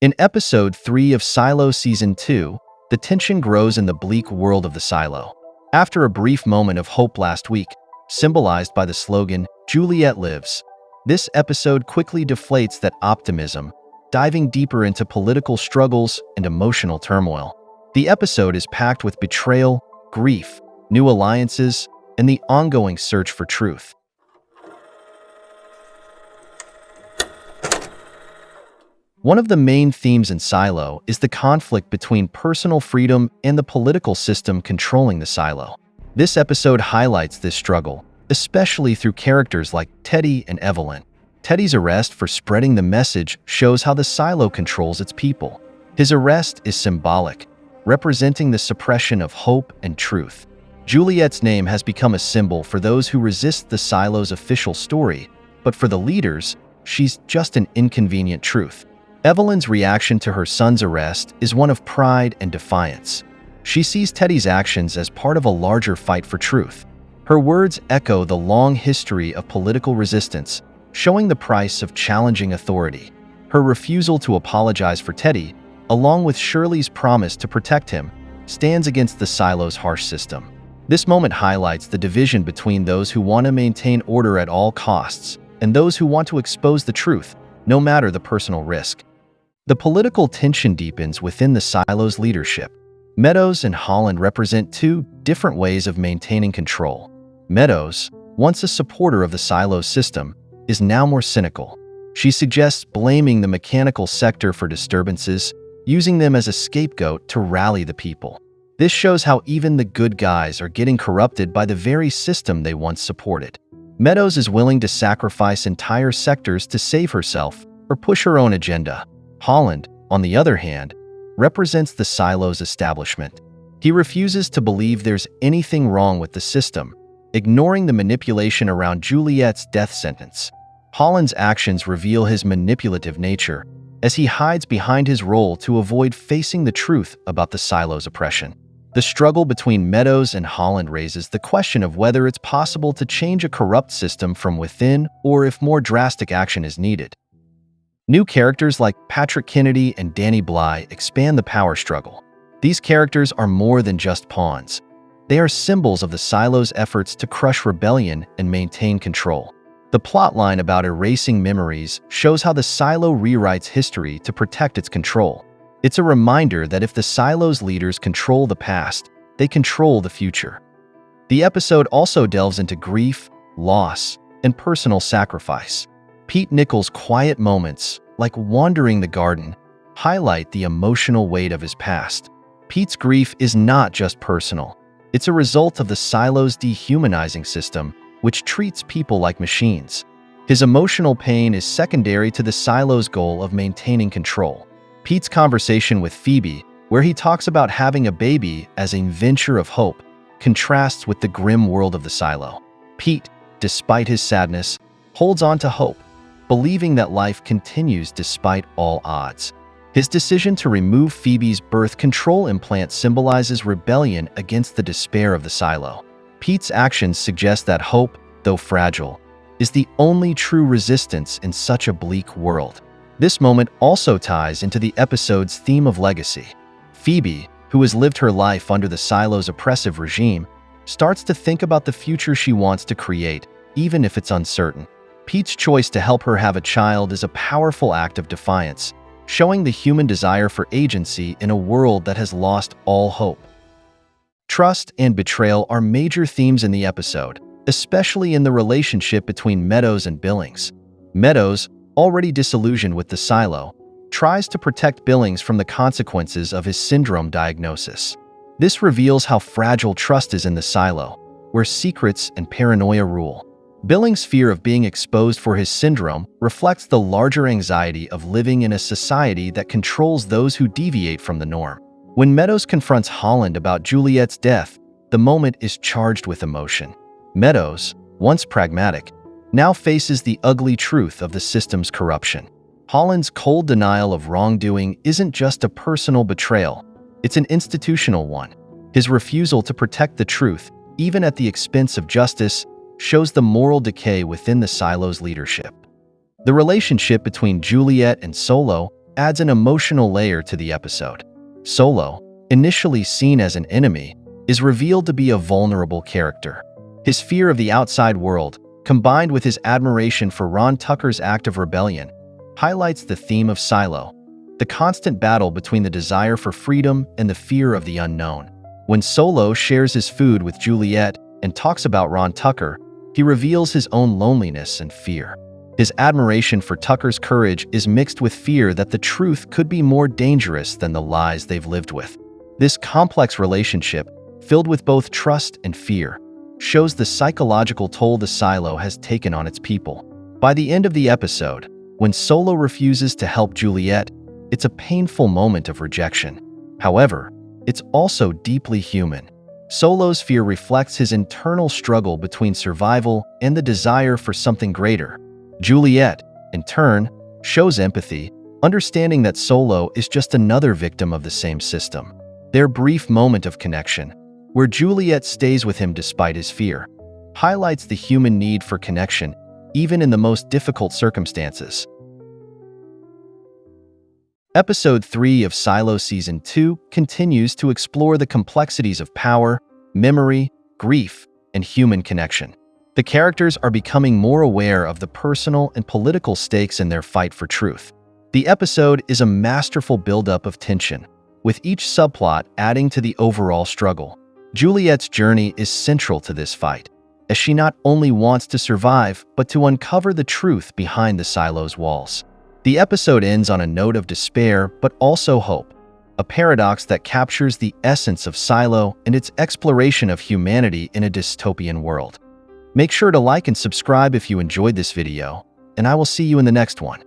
In episode 3 of Silo Season 2, the tension grows in the bleak world of the silo. After a brief moment of hope last week, symbolized by the slogan, "Juliette lives," this episode quickly deflates that optimism, diving deeper into political struggles and emotional turmoil. The episode is packed with betrayal, grief, new alliances, and the ongoing search for truth. One of the main themes in Silo is the conflict between personal freedom and the political system controlling the silo. This episode highlights this struggle, especially through characters like Teddy and Evelyn. Teddy's arrest for spreading the message shows how the silo controls its people. His arrest is symbolic, representing the suppression of hope and truth. Juliette's name has become a symbol for those who resist the silo's official story, but for the leaders, she's just an inconvenient truth. Evelyn's reaction to her son's arrest is one of pride and defiance. She sees Teddy's actions as part of a larger fight for truth. Her words echo the long history of political resistance, showing the price of challenging authority. Her refusal to apologize for Teddy, along with Shirley's promise to protect him, stands against the silo's harsh system. This moment highlights the division between those who want to maintain order at all costs and those who want to expose the truth, no matter the personal risk. The political tension deepens within the silo's leadership. Meadows and Holland represent two different ways of maintaining control. Meadows, once a supporter of the silo's system, is now more cynical. She suggests blaming the mechanical sector for disturbances, using them as a scapegoat to rally the people. This shows how even the good guys are getting corrupted by the very system they once supported. Meadows is willing to sacrifice entire sectors to save herself or push her own agenda. Holland, on the other hand, represents the silo's establishment. He refuses to believe there's anything wrong with the system, ignoring the manipulation around Juliette's death sentence. Holland's actions reveal his manipulative nature, as he hides behind his role to avoid facing the truth about the silo's oppression. The struggle between Meadows and Holland raises the question of whether it's possible to change a corrupt system from within or if more drastic action is needed. New characters like Patrick Kennedy and Danny Bly expand the power struggle. These characters are more than just pawns. They are symbols of the silo's efforts to crush rebellion and maintain control. The plotline about erasing memories shows how the silo rewrites history to protect its control. It's a reminder that if the silo's leaders control the past, they control the future. The episode also delves into grief, loss, and personal sacrifice. Pete Nichols' quiet moments, like wandering the garden, highlight the emotional weight of his past. Pete's grief is not just personal. It's a result of the silo's dehumanizing system, which treats people like machines. His emotional pain is secondary to the silo's goal of maintaining control. Pete's conversation with Phoebe, where he talks about having a baby as a venture of hope, contrasts with the grim world of the silo. Pete, despite his sadness, holds on to hope, believing that life continues despite all odds. His decision to remove Phoebe's birth control implant symbolizes rebellion against the despair of the silo. Pete's actions suggest that hope, though fragile, is the only true resistance in such a bleak world. This moment also ties into the episode's theme of legacy. Phoebe, who has lived her life under the silo's oppressive regime, starts to think about the future she wants to create, even if it's uncertain. Pete's choice to help her have a child is a powerful act of defiance, showing the human desire for agency in a world that has lost all hope. Trust and betrayal are major themes in the episode, especially in the relationship between Meadows and Billings. Meadows, already disillusioned with the silo, tries to protect Billings from the consequences of his syndrome diagnosis. This reveals how fragile trust is in the silo, where secrets and paranoia rule. Billings' fear of being exposed for his syndrome reflects the larger anxiety of living in a society that controls those who deviate from the norm. When Meadows confronts Holland about Juliette's death, the moment is charged with emotion. Meadows, once pragmatic, now faces the ugly truth of the system's corruption. Holland's cold denial of wrongdoing isn't just a personal betrayal, it's an institutional one. His refusal to protect the truth, even at the expense of justice, shows the moral decay within the silo's leadership. The relationship between Juliette and Solo adds an emotional layer to the episode. Solo, initially seen as an enemy, is revealed to be a vulnerable character. His fear of the outside world, combined with his admiration for Ron Tucker's act of rebellion, highlights the theme of Silo, the constant battle between the desire for freedom and the fear of the unknown. When Solo shares his food with Juliette and talks about Ron Tucker, he reveals his own loneliness and fear. His admiration for Tucker's courage is mixed with fear that the truth could be more dangerous than the lies they've lived with. This complex relationship, filled with both trust and fear, shows the psychological toll the silo has taken on its people. By the end of the episode, when Solo refuses to help Juliette, it's a painful moment of rejection. However, it's also deeply human. Solo's fear reflects his internal struggle between survival and the desire for something greater. Juliette, in turn, shows empathy, understanding that Solo is just another victim of the same system. Their brief moment of connection, where Juliette stays with him despite his fear, highlights the human need for connection, even in the most difficult circumstances. Episode 3 of Silo Season 2 continues to explore the complexities of power, memory, grief, and human connection. The characters are becoming more aware of the personal and political stakes in their fight for truth. The episode is a masterful buildup of tension, with each subplot adding to the overall struggle. Juliette's journey is central to this fight, as she not only wants to survive, but to uncover the truth behind the silo's walls. The episode ends on a note of despair, but also hope, a paradox that captures the essence of Silo and its exploration of humanity in a dystopian world. Make sure to like and subscribe if you enjoyed this video, and I will see you in the next one.